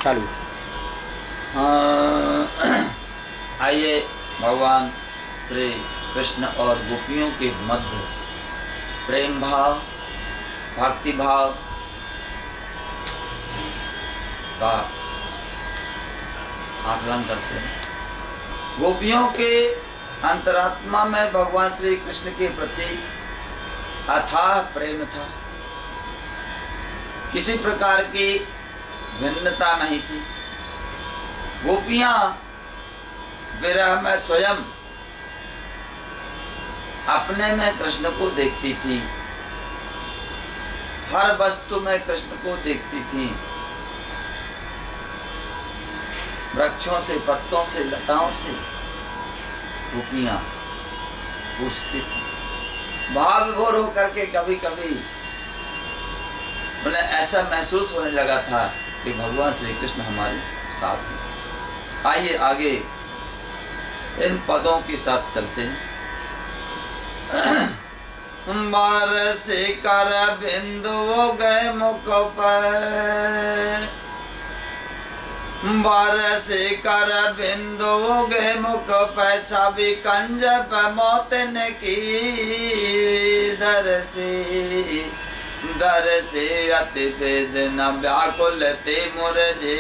चालू। आइए भगवान श्री कृष्ण और गोपियों के मध्य प्रेम भाव, भक्ति भाव का आकलन करते हैं। गोपियों के अंतरात्मा में भगवान श्री कृष्ण के प्रति अथाह प्रेम था। किसी प्रकार की भिन्नता नहीं थी। गोपियां विरह में स्वयं अपने में कृष्ण को देखती थी, हर वस्तु में कृष्ण को देखती थी। वृक्षों से, पत्तों से, लताओं से गोपियां पूछती थी। भाव विभोर होकर के कभी कभी उन्हें ऐसा महसूस होने लगा था कि भगवान श्री कृष्ण हमारे साथ हैं। आइए आगे इन पदों के साथ चलते हैं। बरसी कर बिंदु गए मुख पर, बरसी कर बिंदु गए मुख पर, छवि कंज पर मौतन की दरसी, दरसे अति वेदना व्याकुल ते मुरझे,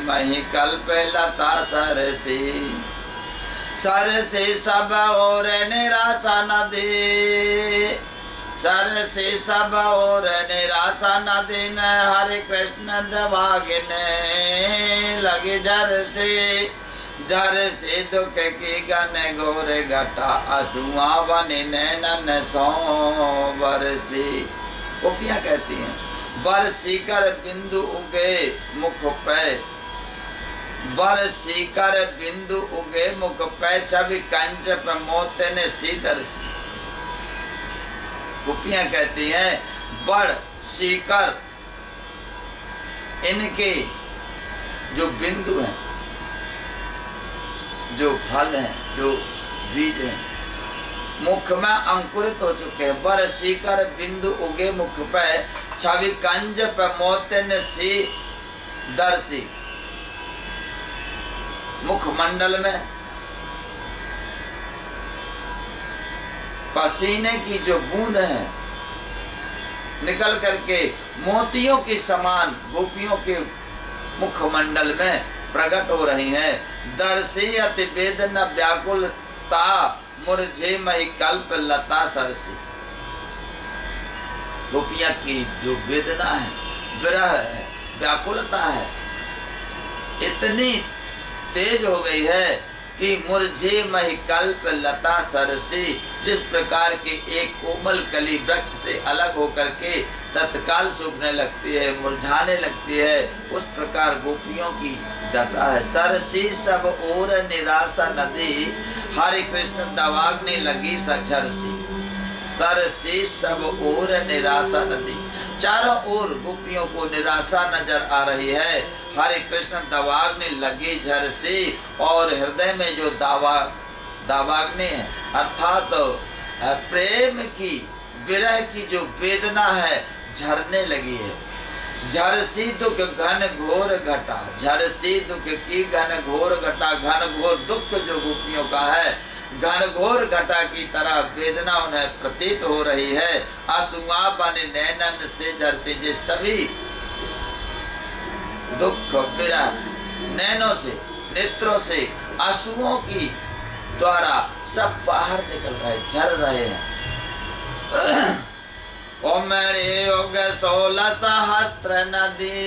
मही कल्प लता सरसी, सरसे सब और निराशा न दे, सरसे सब और निराशा न दिन, हरे कृष्ण दवागिने लगे झर से दुख की गन घोर घटा, असुआ बने नैनन सौ बरसी। गोपियां कहती हैं, बरसी कर बिंदु उगे मुख पे, बरसी कर बिंदु उगे मुख पे, छवि कंच पे मोतन सी दरसी। गोपियां कहती हैं, बड़ सीकर इनके जो बिंदु हैं, जो फल हैं, जो बीज हैं, मुख में अंकुरित हो चुके हैं। बरसी कर बिंदु उगे मुख पे, छवि कंज पे मोतन सी दरसी। मुखमंडल में पसीने की जो बूंद है निकल करके मोतियों के समान गोपियों के मुखमंडल में प्रकट हो रही हैं। दर्शी अति वेदना व्याकुलता, मुरझे मही कल्प लता सरसी। गोपियां की जो वेदना है, विरह है, व्याकुलता है, इतनी तेज हो गई है कि मुरझे मही कल्प लता सरसी। जिस प्रकार के एक कोमल कली वृक्ष से अलग होकर के तत्काल सूखने लगती है, मुरझाने लगती है, उस प्रकार गोपियों की दशा है। सरसी सब ओर निराशा नदी, हरे कृष्ण दवाग्नि लगी सझरसी। सरसी सब ओर निराशा नदी, चारों ओर गोपियों को निराशा नजर आ रही है। हरे कृष्ण दवाग्नि लगी झरसी, और हृदय में जो दावाग्नि है अर्थात प्रेम की, विरह की जो वेदना है झरने लगी है। झरसी दुख घन घोर घटा, झरसी दुख की घन घोर घटा। घन घोर दुख जो गोपियों का है, घन घोर घटा की तरह वेदना उन्हें प्रतीत हो रही है। आंसुआ बने नैनन से झरसी, जे सभी दुख विरह नैनों से, नेत्रों से, आंसुओं की द्वारा सब बाहर निकल रहे, झर रहे हैं। ओ मेरे योग 16 सहस्त्र नदी,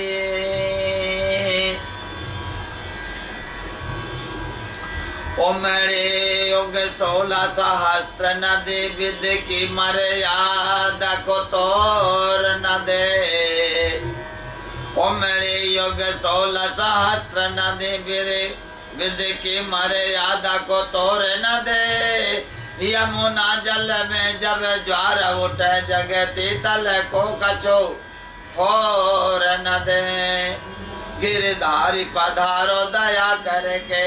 ओ मेरे योग 16 सहस्त्र नदी, विद की मर्यादा को तोड़ न दे। ओ मेरे योग 16 सहस्त्र नदी, विद की मर्यादा को तोड़ न दे। यमुना जल में जब ज्वार उठे, जगती तल को कछो फोर न दे। गिरधारी पधारो दया करके,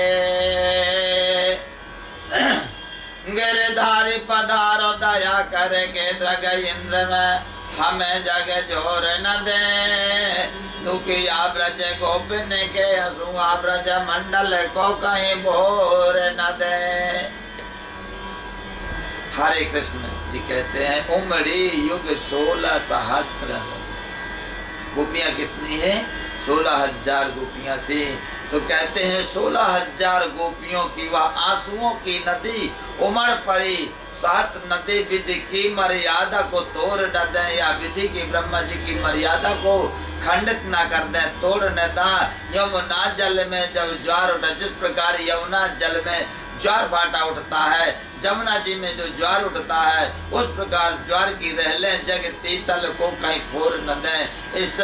गिरधारी पधारो दया करके, दृग इंद्र में हमें जग जोर न दे। दुखिया ब्रज गोपिन के हंसुआ ब्रज मंडल को कहीं भोर न दे। हरे कृष्ण जी कहते हैं उमड़ी युग 16 सहस्त्र। गोपियां कितनी है? 16,000 गोपियां थी। तो कहते हैं 16,000 गोपियों की वह आंसुओं की नदी उमड़ पड़ी। शास्त्र नदी विधि की मर्यादा को तोड़ न दें, या विधि की ब्रह्मा जी की मर्यादा को खंडित ना कर दें, तोड़ न दें। यमुना जल में जब ज्वार उठा, जिस प्रकार यमुना जल में ज्वार भाटा उठता है, जमुना जी में जो ज्वार उठता है, उस प्रकार ज्वार की रहलें जग तीतल को कहीं फोड़ न दें। इस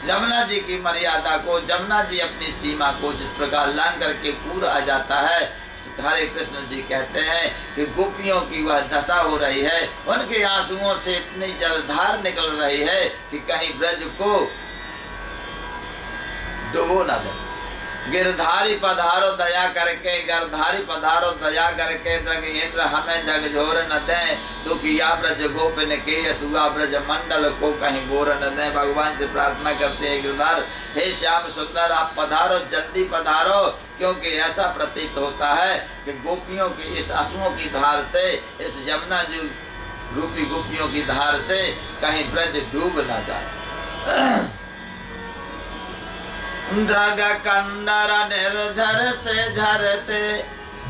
जमुना जी की मर्यादा को, जमुना जी अपनी सीमा को जिस प्रकार लांघ करके पूरा आ जाता है, हरे कृष्ण जी कहते हैं कि गोपियों की वह दशा हो रही है। उनके आंसुओं से इतनी जलधार निकल रही है कि कहीं ब्रज को डुबो न दे। गिरधारी पधारो दया करके, गिरधारी पधारो दया करके, द्रग इंद्र हमें झकझोर न दें। दुखिया ब्रज गोपिन के हंसुआ ब्रज मंडल को कहीं बोर न दें। भगवान से प्रार्थना करते हैं गिरधार, हे श्याम सुंदर आप पधारो, जल्दी पधारो, क्योंकि ऐसा प्रतीत होता है कि गोपियों की इस आंसुओं की धार से, इस यमुना जी रूपी गोपियों की धार से कहीं ब्रज डूब न जाए। द्रग कंदर निर्झर से झरते,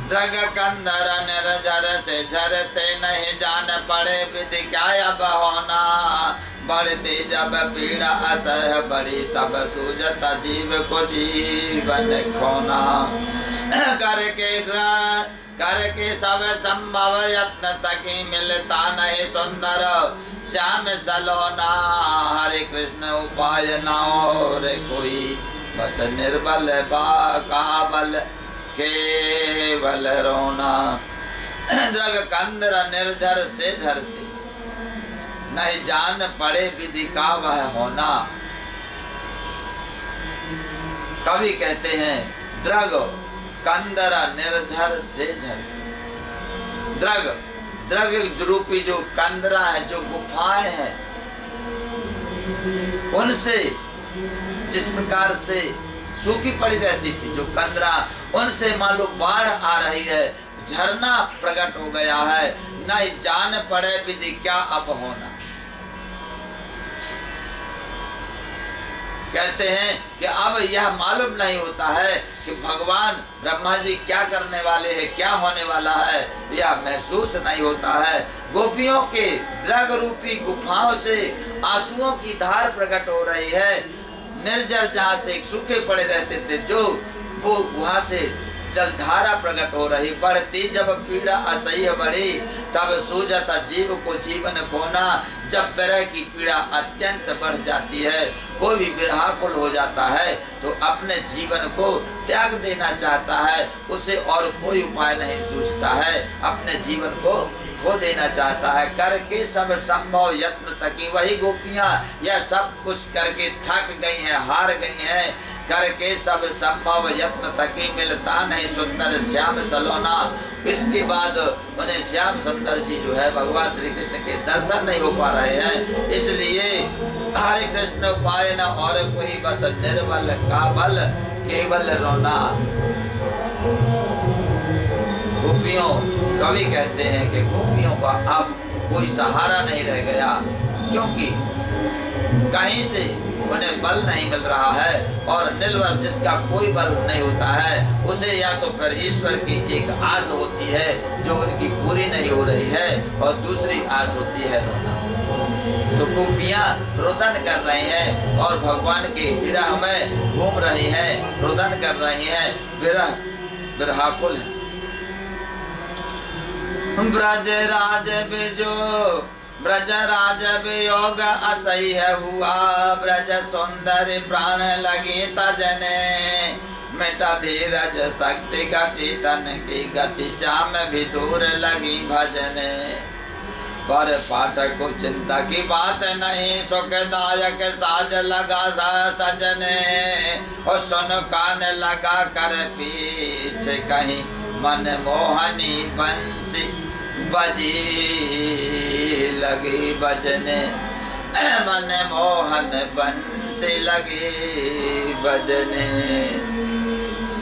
द्रग कंदर निर्झर से झरते, नहीं जान पड़े विधि क्या अब होना। बढ़ती जब पीड़ा असह बड़ी, तब सूझता जीव को जीवन खोना। करके सब संभव यत्न तकी, मिलता नहीं सुंदर श्याम सलोना। हरे कृष्ण उपाय ना और कोई, बस निर्बल काबल केवल रोना। द्रग कंदर निर्झर से झरते, नहीं जान पड़े विधि का वह होना। कवि कहते हैं द्रग कंदर निर्झर से झरते। द्रग, द्रग रूपी जो कंदरा है, जो गुफाएं हैं, उनसे जिस प्रकार से सूखी पड़ी रहती थी जो कंदरा, उनसे मालूम बाढ़ आ रही है, झरना प्रकट हो गया है, नहीं जान पड़े विधि क्या अब होना। कहते हैं कि अब यह मालूम नहीं होता है कि भगवान ब्रह्मा जी क्या करने वाले हैं, क्या होने वाला है, यह महसूस नहीं होता है। गोपियों के द्रग रूपी गुफाओं से आंसुओं की धार प्रकट हो रही है। निर्जर जहाँ से सूखे पड़े रहते थे, जो वो वहाँ से जलधारा प्रकट हो रही। बढ़ती जब पीड़ा असह्य बढ़ी, तब सूझता जीव को जीवन खोना। जब विरह की पीड़ा अत्यंत बढ़ जाती है, कोई भी विरहाकुल हो जाता है, तो अपने जीवन को त्याग देना चाहता है, उसे और कोई उपाय नहीं सूझता है, अपने जीवन को खो देना चाहता है। करके सब संभव यत्न तकी, वही गोपियां यह सब कुछ करके थक गई हैं, हार गई हैं। करके सब संभव यत्न तकी, मिलता नहीं सुंदर श्याम सलोना। इसके बाद उन्हें श्याम सुंदर जी जो है भगवान श्री कृष्ण के दर्शन नहीं हो पा रहे हैं। इसलिए हरे कृष्ण उपाय न और कोई, बस निर्बल काबल केवल रोना। गोपियों, कवि कहते हैं कि गोपियों का अब कोई सहारा नहीं रह गया, क्योंकि कहीं से उन्हें बल नहीं मिल रहा है, और निर्बल जिसका कोई बल नहीं होता है, उसे या तो फिर ईश्वर की एक आस होती है जो उनकी पूरी नहीं हो रही है, और दूसरी आस होती है रोना। तो गोपियां रोदन कर रही हैं और भगवान के विरह में घूम रही हैं, रोदन कर रही हैं, विरहाकुल है। ब्रज राज बिजो ब्रज राज वियोग असह्य हुआ, ब्रज सुंदर प्राण लगी तजने, मिटा धीरज शक्ति घटी तन की गति, श्याम भी दूर लगी भजने। पर पाठक को चिंता की बात नहीं, सुखदायक साज लगा सजने, और सुन कान लगा कर पीछे कहीं, मन मोहनी बंसी बजी लगी बजने, मन मोहन बंसी से लगे भजने।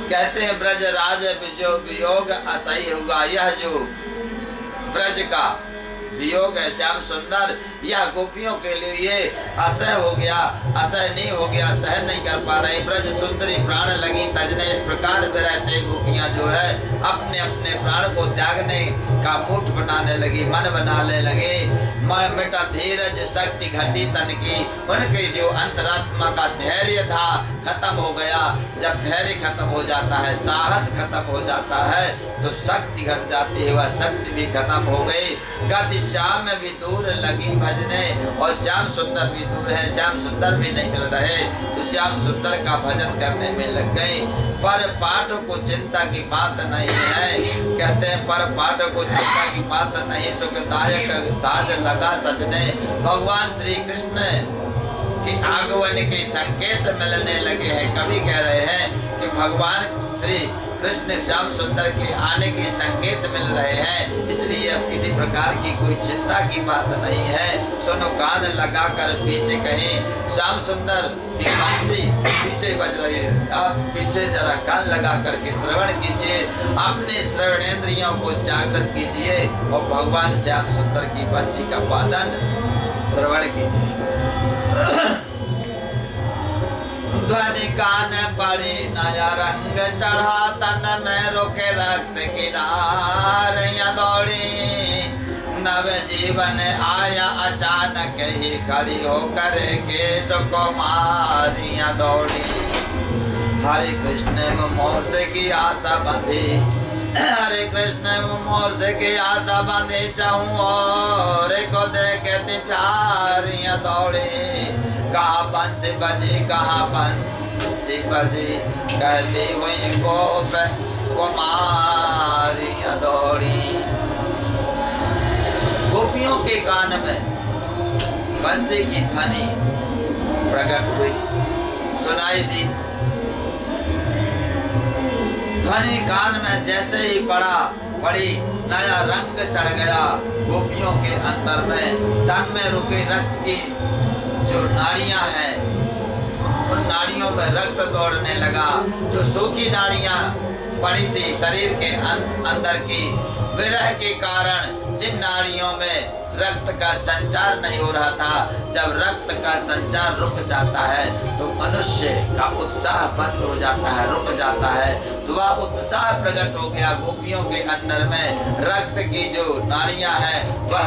कहते हैं ब्रज राज जो वियोग असह्य हुआ, यह जो ब्रज का वियोग है श्याम सुंदर, यह गोपियों के लिए असह्य हो गया, असह्य नहीं हो गया, सहन नहीं कर पा रही। ब्रज सुंदरी प्राण लगी तजने। इस प्रकार विरह से गोपियां जो है अपने अपने प्राण को त्यागने का मुठ बनाने लगी, मन बनाने लगे। मन मिटा धीरज शक्ति घटी तन की। उनके जो अंतरात्मा का धैर्य था खत्म हो गया। जब धैर्य खत्म हो जाता है, साहस खत्म हो जाता है, तो शक्ति घट जाती है, वह शक्ति भी खत्म हो गई। गति श्याम भी दूर लगी भजने, और श्याम सुंदर भी दूर है, श्याम सुंदर भी नहीं मिल रहे, तो श्याम सुंदर का भजन करने में लग गई। पर पाठ को चिंता की बात नहीं है, कहते हैं पर पाठ को चिंता की बात नहीं, सुखदायक साज लगा सजने। भगवान श्री कृष्ण के आगमन के संकेत मिलने लगे हैं। कवि कह रहे हैं कि भगवान श्री कृष्ण श्याम सुंदर के आने के संकेत मिल रहे हैं, इसलिए अब किसी प्रकार की कोई चिंता की बात नहीं है। सुनो कान लगा कर पीछे कहीं, श्याम सुंदर की बांसुरी पीछे बज रही है। आप पीछे जरा कान लगा करके श्रवण कीजिए, अपने श्रवणेंद्रियों को जागृत कीजिए और भगवान श्याम सुंदर की बंसी का वादन श्रवण कीजिए। ध्वनि कान पड़ी नया रंग चढ़ा, तन में रोके रक्त किनारियां दौड़ी। नव जीवन आया अचानक ही, खड़ी होकर के सुकुमारियां दौड़ी। हरे कृष्ण मोर से की आशा बंधी, हरे कृष्ण मोर से की आशा बंधी, चाहूं और को देखती प्यारियां दौड़ी। कहाँ बंसी बजी, कहाँ बंसी बजी, कहती हुई गोप कुमारियां दौड़ी। गोपियों के कान में बंसी की ध्वनि प्रकट हुई, सुनाई दी। ध्वनि कान में जैसे ही पड़ी, नया रंग चढ़ गया गोपियों के अंदर में। तन में रुके रक्त की जो नाड़ियां हैं, उन नाड़ियों में रक्त दौड़ने लगा। जो सूखी नाड़ियां पड़ी थी शरीर के अंदर की, विरह के कारण जिन नाड़ियों में रक्त का संचार नहीं हो रहा था, जब रक्त का संचार रुक जाता है तो मनुष्य का उत्साह बंद हो जाता है, रुक जाता है। तो वह उत्साह प्रकट हो गया गोपियों के अंदर में। रक्त की जो नाड़ियां हैं वह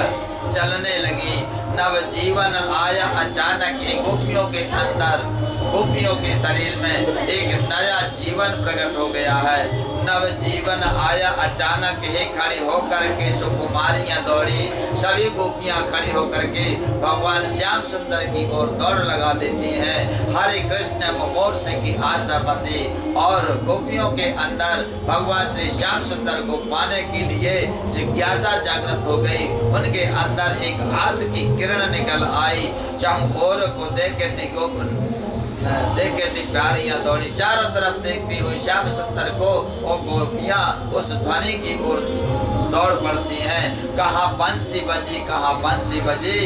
चलने लगी। नव जीवन आया अचानक ही गोपियों के अंदर, गोपियों के शरीर में एक नया जीवन प्रकट हो गया है। नव जीवन आया अचानक ही, खड़ी होकर के सुकुमारियां दौड़ी। सभी गोपियां खड़ी होकर के भगवान श्याम सुंदर की ओर दौड़ लगा देती हैं। हरे कृष्ण मोर से की आशा बंधी, और गोपियों के अंदर भगवान श्री श्याम सुंदर को पाने के लिए जिज्ञासा जागृत हो गई। उनके अंदर एक आस की किरण निकल आई। चारों को देखे थी प्यारियां दौड़ी। चारों तरफ देखती हुई श्याम सुंदर को और गोपियां उस ध्वनि की ओर दौड़ पड़ती हैं। कहाँ बंसी बजी, कहाँ बंसी बजी,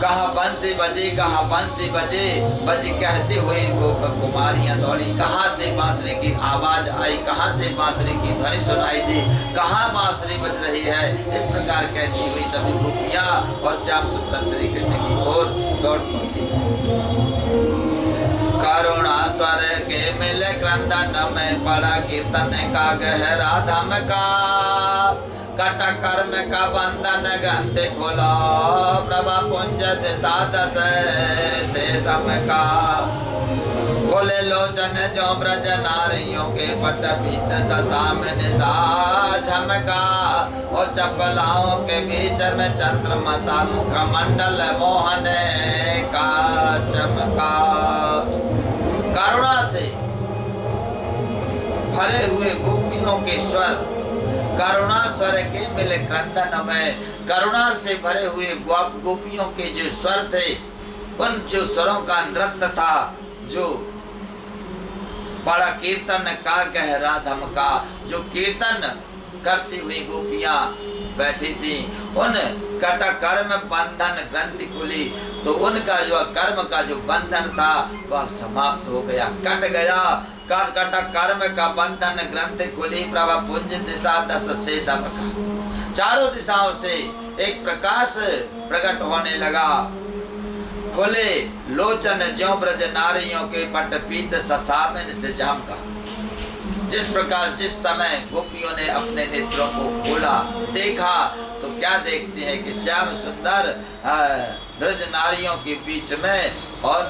कहाँ बंसी बजी, कहाँ बंसी बजी, बजी कहती हुई गोप कुमारियां दौड़ी। कहाँ से बांसुरी की आवाज आई, कहाँ से बांसुरी की ध्वनि सुनाई दी, कहाँ बांसुरी बज रही है। इस प्रकार कहती हुई सभी गोपियां और श्याम सुंदर श्री कृष्ण की ओर दौड़ पड़ती। करुणा स्वर के मिले क्रंदन में पड़ा कीर्तन का गहरा धमका। कट कर्म का बंधन ग्रंथ खोलो, प्रभा पुंज दिशा दस से धमका। खोले लोचन जो ब्रज नारियों के पट पीत सामने सा झमका। और चपलाओं के बीच में चंद्रमा सा मुख मंडल मोहन का चमका। करुणा से भरे हुए गोपियों के स्वर, करुणा स्वर के मिले क्रंदन में, करुणा से भरे हुए गोपियों के जो स्वर थे, उन जो स्वरों का नृत्य था, जो बड़ा कीर्तन का गहरा धमका। जो कीर्तन करती हुई गोपियां बैठी थी, उन कट कर्म बंधन ग्रंथि खुली। तो उनका जो कर्म का जो बंधन था वह समाप्त हो गया, कट गया। कटा कर्म का बंधन, ग्रंथ खुली प्रभा पुंज दिशा दस से दम का। चारों दिशाओं से एक प्रकाश प्रकट होने लगा। खुले लोचन ज्यों ब्रज नारियों के पट पीत ससामिन से जाम का। जिस प्रकार जिस समय गोपियों ने अपने नेत्रों को खोला, देखा, तो क्या देखते हैं कि श्याम सुंदर ब्रज नारियों के बीच में और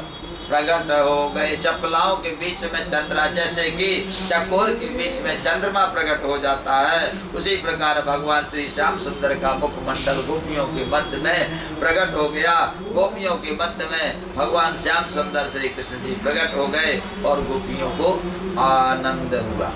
प्रकट हो गए। चपलाओं के बीच में चंद्रा, जैसे कि चकोर के बीच में चंद्रमा प्रकट हो जाता है, उसी प्रकार भगवान श्री श्याम सुंदर का मुखमंडल गोपियों के मध्य में प्रकट हो गया। गोपियों के मध्य में भगवान श्याम सुंदर श्री कृष्ण जी प्रकट हो गए और गोपियों को आनंद हुआ।